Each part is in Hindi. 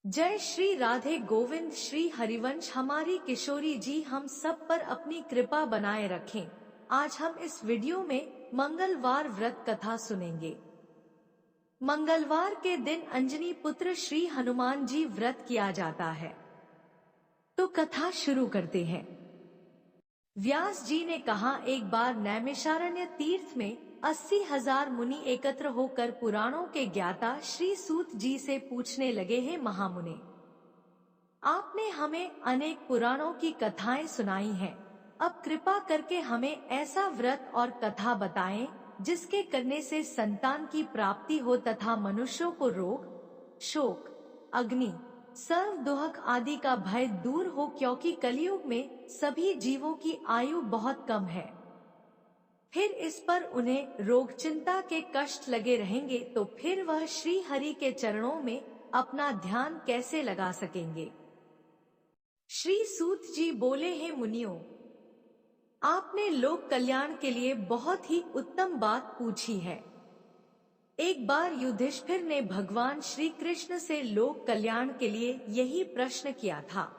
जय श्री राधे गोविंद श्री हरिवंश। हमारी किशोरी जी हम सब पर अपनी कृपा बनाए रखें। आज हम इस वीडियो में मंगलवार व्रत कथा सुनेंगे। मंगलवार के दिन अंजनी पुत्र श्री हनुमान जी व्रत किया जाता है। तो कथा शुरू करते हैं। व्यास जी ने कहा, एक बार नैमिषारण्य तीर्थ में 80,000 मुनि एकत्र होकर पुराणों के ज्ञाता श्री सूत जी से पूछने लगे, हैं महामुने, आपने हमें अनेक पुराणों की कथाएं सुनाई हैं। अब कृपा करके हमें ऐसा व्रत और कथा बताएं जिसके करने से संतान की प्राप्ति हो तथा मनुष्यों को रोग, शोक, अग्नि, सर्व दुहक आदि का भय दूर हो, क्योंकि कलयुग में सभी जीवों की आयु बहुत कम है। फिर इस पर उन्हें रोग चिंता के कष्ट लगे रहेंगे तो फिर वह श्री हरि के चरणों में अपना ध्यान कैसे लगा सकेंगे। श्री सूत जी बोले, हैं मुनियों, आपने लोक कल्याण के लिए बहुत ही उत्तम बात पूछी है। एक बार युधिष्ठिर ने भगवान श्री कृष्ण से लोक कल्याण के लिए यही प्रश्न किया था।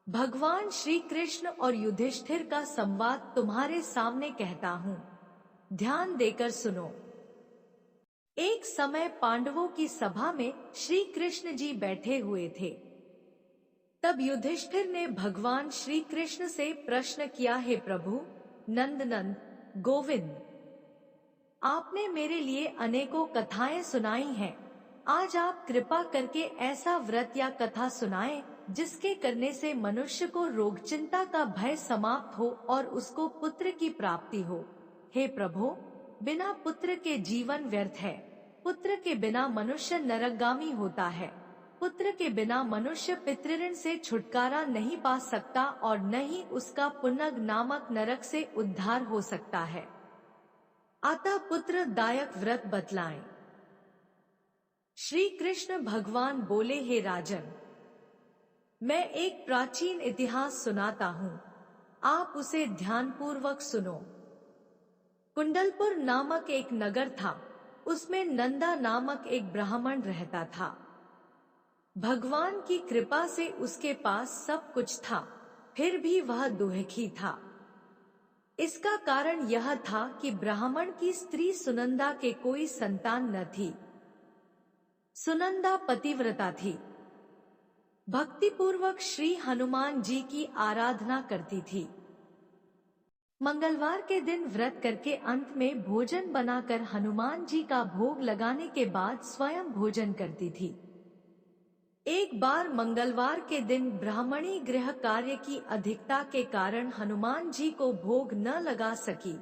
भगवान श्री कृष्ण और युधिष्ठिर का संवाद तुम्हारे सामने कहता हूँ, ध्यान देकर सुनो। एक समय पांडवों की सभा में श्री कृष्ण जी बैठे हुए थे। तब युधिष्ठिर ने भगवान श्री कृष्ण से प्रश्न किया, हे प्रभु नंदनंद गोविंद, आपने मेरे लिए अनेकों कथाएं सुनाई हैं। आज आप कृपा करके ऐसा व्रत या कथा सुनाएं जिसके करने से मनुष्य को रोग चिंता का भय समाप्त हो और उसको पुत्र की प्राप्ति हो। हे प्रभु, बिना पुत्र के जीवन व्यर्थ है। पुत्र के बिना मनुष्य नरकगामी होता है। पुत्र के बिना मनुष्य पितृऋण से छुटकारा नहीं पा सकता और न ही उसका पुनग नामक नरक से उद्धार हो सकता है। अतः पुत्र दायक व्रत बतलाएं। श्री कृष्ण भगवान बोले, हे राजन, मैं एक प्राचीन इतिहास सुनाता हूँ, आप उसे ध्यानपूर्वक सुनो। कुंडलपुर नामक एक नगर था, उसमें नंदा नामक एक ब्राह्मण रहता था। भगवान की कृपा से उसके पास सब कुछ था, फिर भी वह दुखी था। इसका कारण यह था कि ब्राह्मण की स्त्री सुनंदा के कोई संतान न थी। सुनंदा पतिव्रता थी, भक्तिपूर्वक श्री हनुमान जी की आराधना करती थी। मंगलवार के दिन व्रत करके अंत में भोजन बनाकर हनुमान जी का भोग लगाने के बाद स्वयं भोजन करती थी। एक बार मंगलवार के दिन ब्राह्मणी गृह कार्य की अधिकता के कारण हनुमान जी को भोग न लगा सकी,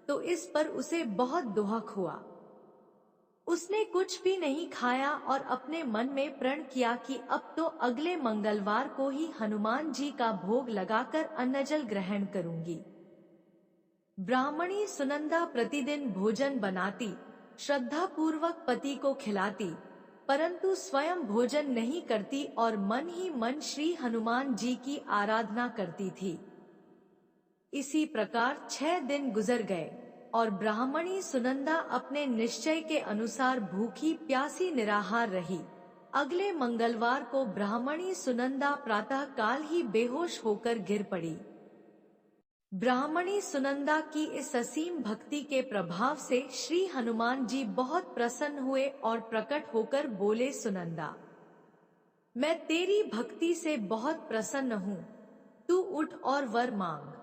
तो इस पर उसे बहुत दुख हुआ। उसने कुछ भी नहीं खाया और अपने मन में प्रण किया कि अब तो अगले मंगलवार को ही हनुमान जी का भोग लगाकर अन्नजल ग्रहण करूंगी। ब्राह्मणी सुनंदा प्रतिदिन भोजन बनाती, श्रद्धा पूर्वक पति को खिलाती, परंतु स्वयं भोजन नहीं करती और मन ही मन श्री हनुमान जी की आराधना करती थी। इसी प्रकार 6 दिन गुजर गए और ब्राह्मणी सुनंदा अपने निश्चय के अनुसार भूखी प्यासी निराहार रही। अगले मंगलवार को ब्राह्मणी सुनंदा प्रातः काल ही बेहोश होकर गिर पड़ी। ब्राह्मणी सुनंदा की इस असीम भक्ति के प्रभाव से श्री हनुमान जी बहुत प्रसन्न हुए और प्रकट होकर बोले, सुनंदा, मैं तेरी भक्ति से बहुत प्रसन्न हूँ, तू उठ और वर मांग।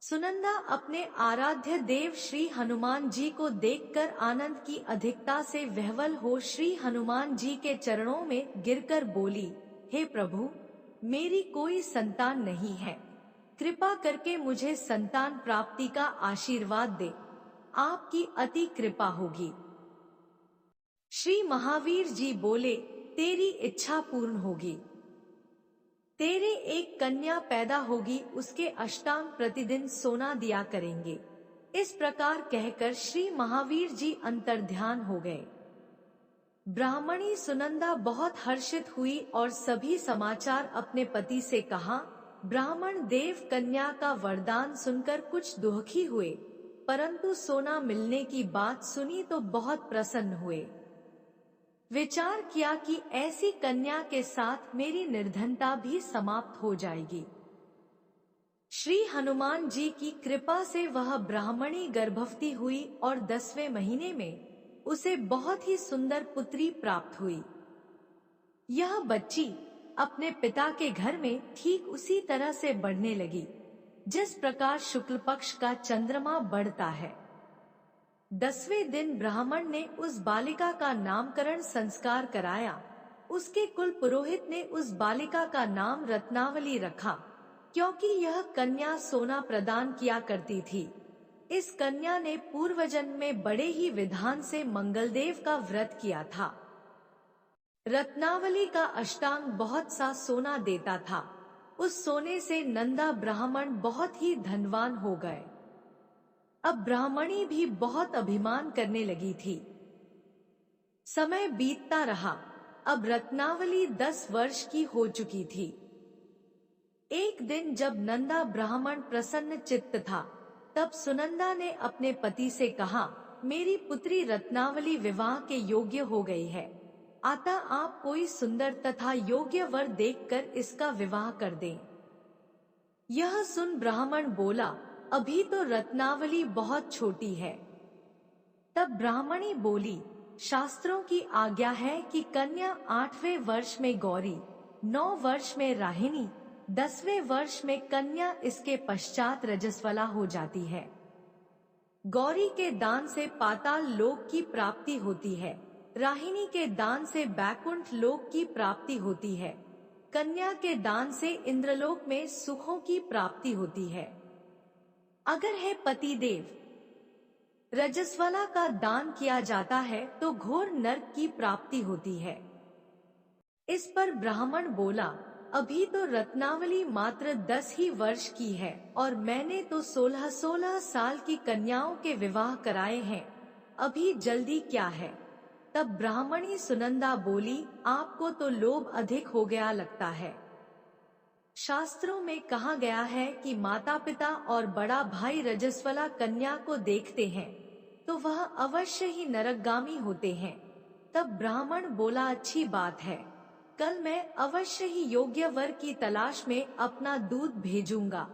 सुनंदा अपने आराध्य देव श्री हनुमान जी को देखकर आनंद की अधिकता से विह्वल हो श्री हनुमान जी के चरणों में गिरकर बोली, हे प्रभु, मेरी कोई संतान नहीं है, कृपा करके मुझे संतान प्राप्ति का आशीर्वाद दे, आपकी अति कृपा होगी। श्री महावीर जी बोले, तेरी इच्छा पूर्ण होगी। तेरे एक कन्या पैदा होगी, उसके अष्टांग प्रतिदिन सोना दिया करेंगे। इस प्रकार कहकर श्री महावीर जी अंतर्ध्यान हो गए। ब्राह्मणी सुनंदा बहुत हर्षित हुई और सभी समाचार अपने पति से कहा। ब्राह्मण देव कन्या का वरदान सुनकर कुछ दुखी हुए, परंतु सोना मिलने की बात सुनी तो बहुत प्रसन्न हुए। विचार किया कि ऐसी कन्या के साथ मेरी निर्धनता भी समाप्त हो जाएगी। श्री हनुमान जी की कृपा से वह ब्राह्मणी गर्भवती हुई और 10वें महीने में उसे बहुत ही सुंदर पुत्री प्राप्त हुई। यह बच्ची अपने पिता के घर में ठीक उसी तरह से बढ़ने लगी जिस प्रकार शुक्ल पक्ष का चंद्रमा बढ़ता है। 10वें दिन ब्राह्मण ने उस बालिका का नामकरण संस्कार कराया। उसके कुल पुरोहित ने उस बालिका का नाम रत्नावली रखा, क्योंकि यह कन्या सोना प्रदान किया करती थी। इस कन्या ने पूर्व जन्म में बड़े ही विधान से मंगलदेव का व्रत किया था। रत्नावली का अष्टांग बहुत सा सोना देता था। उस सोने से नंदा ब्राह्मण बहुत ही धनवान हो गए। अब ब्राह्मणी भी बहुत अभिमान करने लगी थी। समय बीतता रहा। अब रत्नावली 10 वर्ष की हो चुकी थी। एक दिन जब नंदा ब्राह्मण प्रसन्न चित्त था, तब सुनंदा ने अपने पति से कहा, मेरी पुत्री रत्नावली विवाह के योग्य हो गई है, अतः आप कोई सुंदर तथा योग्य वर देखकर इसका विवाह कर दें। यह सुन ब्राह्मण बोला, अभी तो रत्नावली बहुत छोटी है। तब ब्राह्मणी बोली, शास्त्रों की आज्ञा है कि कन्या 8वें वर्ष में गौरी, 9 वर्ष में राहिनी, 10वें वर्ष में कन्या, इसके पश्चात रजस्वला हो जाती है। गौरी के दान से पाताल लोक की प्राप्ति होती है, राहिनी के दान से बैकुंठ लोक की प्राप्ति होती है, कन्या के दान से इंद्रलोक में सुखों की प्राप्ति होती है। अगर है पतिदेव रजस्वला का दान किया जाता है तो घोर नरक की प्राप्ति होती है। इस पर ब्राह्मण बोला, अभी तो रत्नावली मात्र 10 ही वर्ष की है और मैंने तो 16-16 साल की कन्याओं के विवाह कराए हैं, अभी जल्दी क्या है। तब ब्राह्मणी सुनंदा बोली, आपको तो लोभ अधिक हो गया लगता है। शास्त्रों में कहा गया है कि माता पिता और बड़ा भाई रजस्वला कन्या को देखते हैं तो वह अवश्य ही नरकगामी होते हैं। तब ब्राह्मण बोला, अच्छी बात है, कल मैं अवश्य ही योग्य वर की तलाश में अपना दूत भेजूंगा।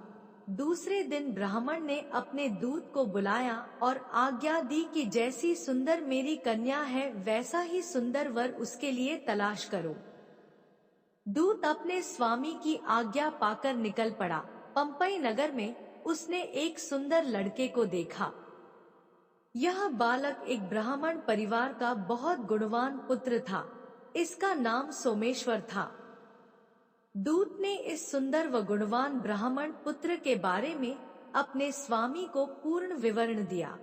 दूसरे दिन ब्राह्मण ने अपने दूत को बुलाया और आज्ञा दी कि जैसी सुंदर मेरी कन्या है वैसा ही सुंदर वर उसके लिए तलाश करो। दूत अपने स्वामी की आज्ञा पाकर निकल पड़ा। पंपई नगर में उसने एक सुंदर लड़के को देखा। यह बालक एक ब्राह्मण परिवार का बहुत गुणवान पुत्र था। इसका नाम सोमेश्वर था। दूत ने इस सुंदर व गुणवान ब्राह्मण पुत्र के बारे में अपने स्वामी को पूर्ण विवरण दिया।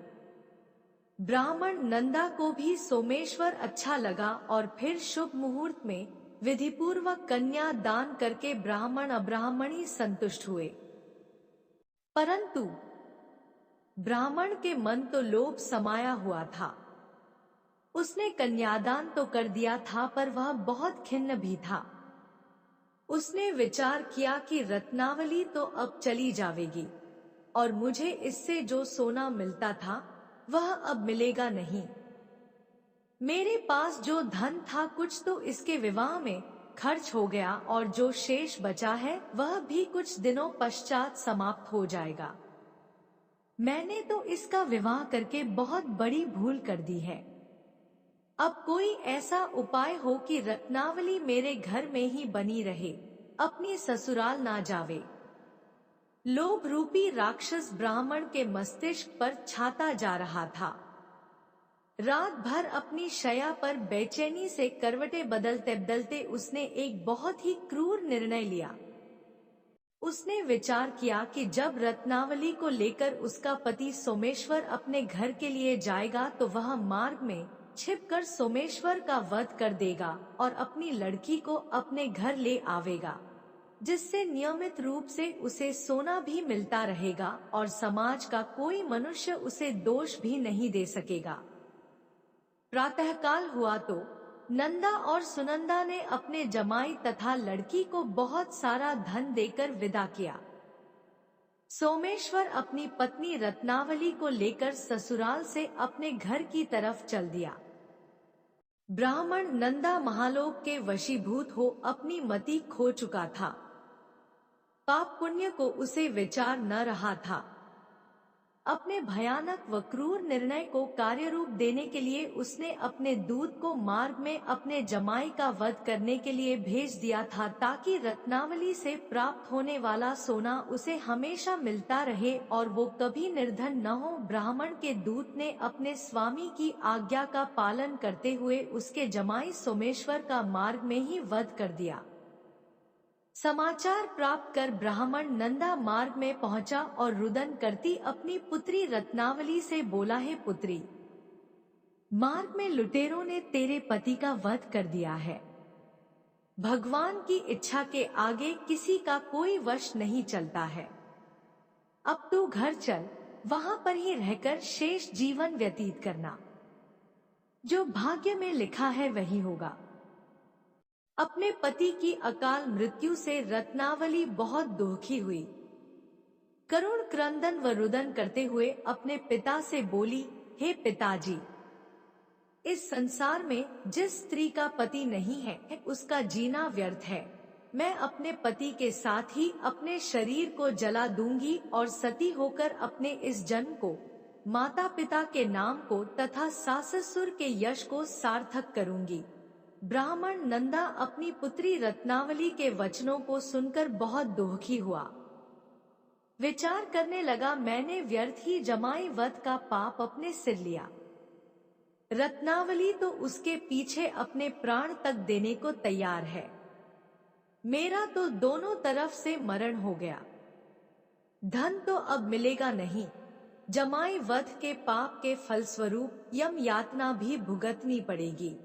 ब्राह्मण नंदा को भी सोमेश्वर अच्छा लगा और फिर शुभ मुहूर्त में विधिपूर्वक कन्या दान करके ब्राह्मण अब्राह्मणी संतुष्ट हुए। परंतु ब्राह्मण के मन तो लोभ समाया हुआ था। उसने कन्यादान तो कर दिया था पर वह बहुत खिन्न भी था। उसने विचार किया कि रत्नावली तो अब चली जावेगी और मुझे इससे जो सोना मिलता था वह अब मिलेगा नहीं। मेरे पास जो धन था कुछ तो इसके विवाह में खर्च हो गया और जो शेष बचा है वह भी कुछ दिनों पश्चात समाप्त हो जाएगा। मैंने तो इसका विवाह करके बहुत बड़ी भूल कर दी है। अब कोई ऐसा उपाय हो कि रत्नावली मेरे घर में ही बनी रहे, अपनी ससुराल ना जावे। लोभ रूपी राक्षस ब्राह्मण के मस्तिष्क पर छाता जा रहा था। रात भर अपनी शया पर बेचैनी से करवटें बदलते बदलते उसने एक बहुत ही क्रूर निर्णय लिया। उसने विचार किया कि जब रत्नावली को लेकर उसका पति सोमेश्वर अपने घर के लिए जाएगा तो वह मार्ग में छिपकर सोमेश्वर का वध कर देगा और अपनी लड़की को अपने घर ले आवेगा, जिससे नियमित रूप से उसे सोना भी मिलता रहेगा और समाज का कोई मनुष्य उसे दोष भी नहीं दे सकेगा। प्रातःकाल हुआ तो नंदा और सुनंदा ने अपने जमाई तथा लड़की को बहुत सारा धन देकर विदा किया। सोमेश्वर अपनी पत्नी रत्नावली को लेकर ससुराल से अपने घर की तरफ चल दिया। ब्राह्मण नंदा महालोक के वशीभूत हो अपनी मति खो चुका था। पाप पुण्य को उसे विचार न रहा था। अपने भयानक व क्रूर निर्णय को कार्यरूप देने के लिए उसने अपने दूत को मार्ग में अपने जमाई का वध करने के लिए भेज दिया था, ताकि रत्नावली से प्राप्त होने वाला सोना उसे हमेशा मिलता रहे और वो कभी निर्धन न हो। ब्राह्मण के दूत ने अपने स्वामी की आज्ञा का पालन करते हुए उसके जमाई सोमेश्वर का मार्ग में ही वध कर दिया। समाचार प्राप्त कर ब्राह्मण नंदा मार्ग में पहुंचा और रुदन करती अपनी पुत्री रत्नावली से बोला, है पुत्री, मार्ग में लुटेरों ने तेरे पति का वध कर दिया है। भगवान की इच्छा के आगे किसी का कोई वश नहीं चलता है। अब तू घर चल, वहां पर ही रहकर शेष जीवन व्यतीत करना। जो भाग्य में लिखा है वही होगा। अपने पति की अकाल मृत्यु से रत्नावली बहुत दुखी हुई। करुण क्रंदन व रुदन करते हुए अपने पिता से बोली, हे पिताजी, इस संसार में जिस स्त्री का पति नहीं है उसका जीना व्यर्थ है। मैं अपने पति के साथ ही अपने शरीर को जला दूंगी और सती होकर अपने इस जन्म को, माता पिता के नाम को तथा सास ससुर के यश को सार्थक करूंगी। ब्राह्मण नंदा अपनी पुत्री रत्नावली के वचनों को सुनकर बहुत दुखी हुआ। विचार करने लगा, मैंने व्यर्थ ही जमाई वध का पाप अपने सिर लिया। रत्नावली तो उसके पीछे अपने प्राण तक देने को तैयार है। मेरा तो दोनों तरफ से मरण हो गया। धन तो अब मिलेगा नहीं। जमाई वध के पाप के फलस्वरूप यम यातना भी भुगतनी पड़ेगी।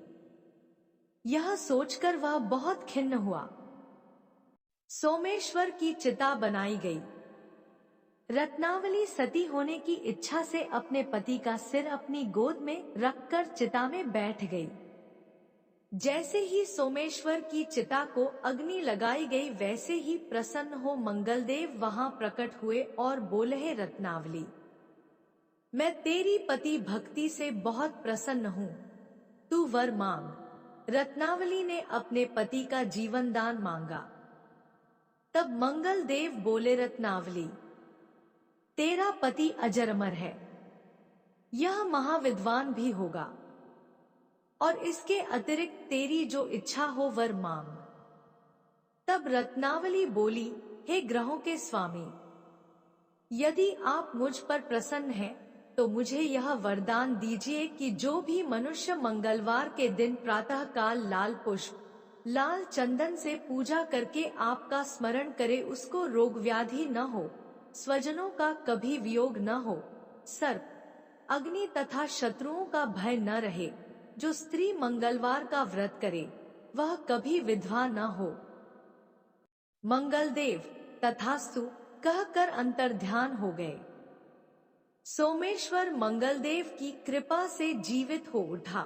यह सोचकर वह बहुत खिन्न हुआ। सोमेश्वर की चिता बनाई गई। रत्नावली सती होने की इच्छा से अपने पति का सिर अपनी गोद में रखकर चिता में बैठ गई। जैसे ही सोमेश्वर की चिता को अग्नि लगाई गई, वैसे ही प्रसन्न हो मंगलदेव वहां प्रकट हुए और बोले, हे रत्नावली, मैं तेरी पति भक्ति से बहुत प्रसन्न हूँ, तू वर मांग। रत्नावली ने अपने पति का जीवन दान मांगा। तब मंगल देव बोले, रत्नावली, तेरा पति अजर अमर है, यह महाविद्वान भी होगा, और इसके अतिरिक्त तेरी जो इच्छा हो वर मांग। तब रत्नावली बोली, हे ग्रहों के स्वामी, यदि आप मुझ पर प्रसन्न हैं तो मुझे यह वरदान दीजिए कि जो भी मनुष्य मंगलवार के दिन प्रातः काल लाल पुष्प, लाल चंदन से पूजा करके आपका स्मरण करे, उसको रोग व्याधि न हो, स्वजनों का कभी वियोग न हो, सर्प, अग्नि तथा शत्रुओं का भय न रहे। जो स्त्री मंगलवार का व्रत करे वह कभी विधवा न हो। मंगलदेव तथास्तु कहकर अंतर्ध्यान हो गए। सोमेश्वर मंगलदेव की कृपा से जीवित हो उठा।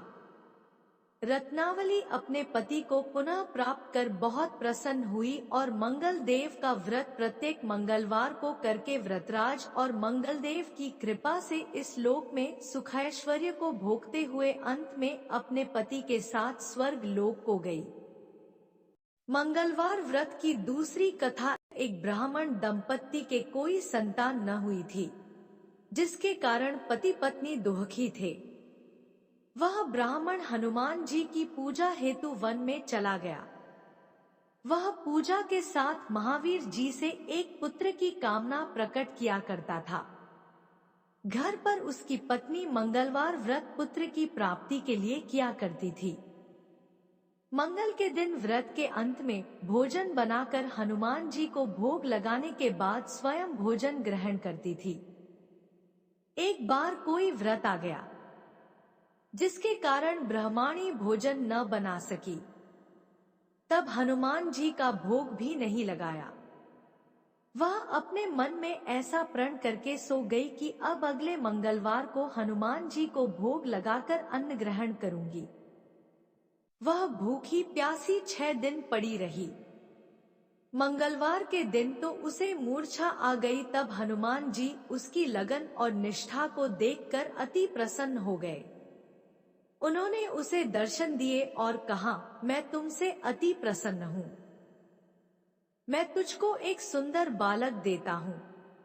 रत्नावली अपने पति को पुनः प्राप्त कर बहुत प्रसन्न हुई और मंगलदेव का व्रत प्रत्येक मंगलवार को करके व्रतराज और मंगलदेव की कृपा से इस लोक में सुखैश्वर्य को भोगते हुए अंत में अपने पति के साथ स्वर्ग लोक को गई। मंगलवार व्रत की दूसरी कथा, एक ब्राह्मण दंपत्ति के कोई संतान न हुई थी, जिसके कारण पति पत्नी दुखी थे। वह ब्राह्मण हनुमान जी की पूजा हेतु वन में चला गया। वह पूजा के साथ महावीर जी से एक पुत्र की कामना प्रकट किया करता था। घर पर उसकी पत्नी मंगलवार व्रत पुत्र की प्राप्ति के लिए किया करती थी। मंगल के दिन व्रत के अंत में भोजन बनाकर हनुमान जी को भोग लगाने के बाद स्वयं भोजन ग्रहण करती थी। एक बार कोई व्रत आ गया, जिसके कारण ब्राह्मणी भोजन न बना सकी। तब हनुमान जी का भोग भी नहीं लगाया। वह अपने मन में ऐसा प्रण करके सो गई कि अब अगले मंगलवार को हनुमान जी को भोग लगाकर अन्न ग्रहण करूंगी। वह भूखी प्यासी 6 दिन पड़ी रही। मंगलवार के दिन तो उसे मूर्छा आ गई। तब हनुमान जी उसकी लगन और निष्ठा को देखकर अति प्रसन्न हो गए। उन्होंने उसे दर्शन दिए और कहा, मैं तुमसे अति प्रसन्न हूँ। मैं तुझको एक सुंदर बालक देता हूँ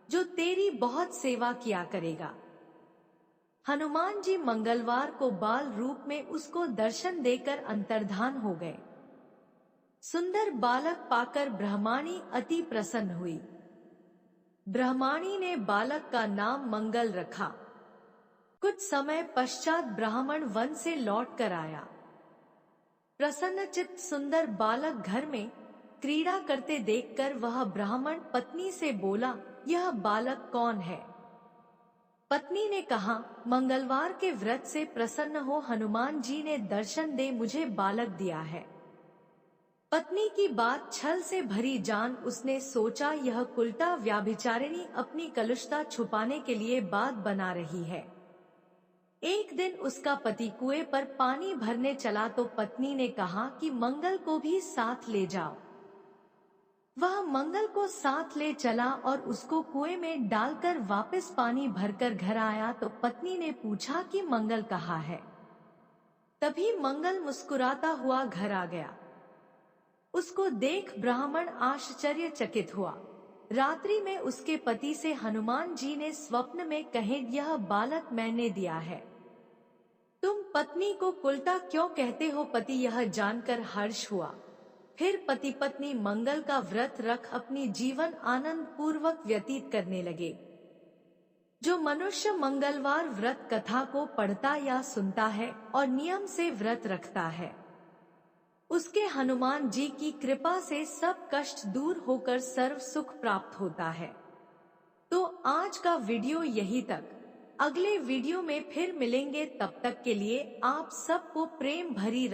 जो तेरी बहुत सेवा किया करेगा। हनुमान जी मंगलवार को बाल रूप में उसको दर्शन देकर अंतर्धान हो गए। सुंदर बालक पाकर ब्रह्माणी अति प्रसन्न हुई। ब्रह्माणी ने बालक का नाम मंगल रखा। कुछ समय पश्चात ब्राह्मण वन से लौट कर आया। प्रसन्नचित्त सुंदर बालक घर में क्रीड़ा करते देखकर वह ब्राह्मण पत्नी से बोला, यह बालक कौन है? पत्नी ने कहा, मंगलवार के व्रत से प्रसन्न हो हनुमान जी ने दर्शन दे मुझे बालक दिया है। पत्नी की बात छल से भरी जान उसने सोचा, यह कुलटा व्याभिचारिणी अपनी कलुषता छुपाने के लिए बात बना रही है। एक दिन उसका पति कुएं पर पानी भरने चला तो पत्नी ने कहा कि मंगल को भी साथ ले जाओ। वह मंगल को साथ ले चला और उसको कुएं में डालकर वापस पानी भरकर घर आया तो पत्नी ने पूछा कि मंगल कहाँ है? तभी मंगल मुस्कुराता हुआ घर आ गया। उसको देख ब्राह्मण आश्चर्यचकित हुआ। रात्रि में उसके पति से हनुमान जी ने स्वप्न में कहे, यह बालक मैंने दिया है। तुम पत्नी को उल्टा क्यों कहते हो? पति यह जानकर हर्ष हुआ। फिर पति पत्नी मंगल का व्रत रख अपनी जीवन आनंद पूर्वक व्यतीत करने लगे। जो मनुष्य मंगलवार व्रत कथा को पढ़ता या सुनता है और नियम से व्रत रखता है, उसके हनुमान जी की कृपा से सब कष्ट दूर होकर सर्व सुख प्राप्त होता है। तो आज का वीडियो यही तक। अगले वीडियो में फिर मिलेंगे, तब तक के लिए आप सबको प्रेम भरी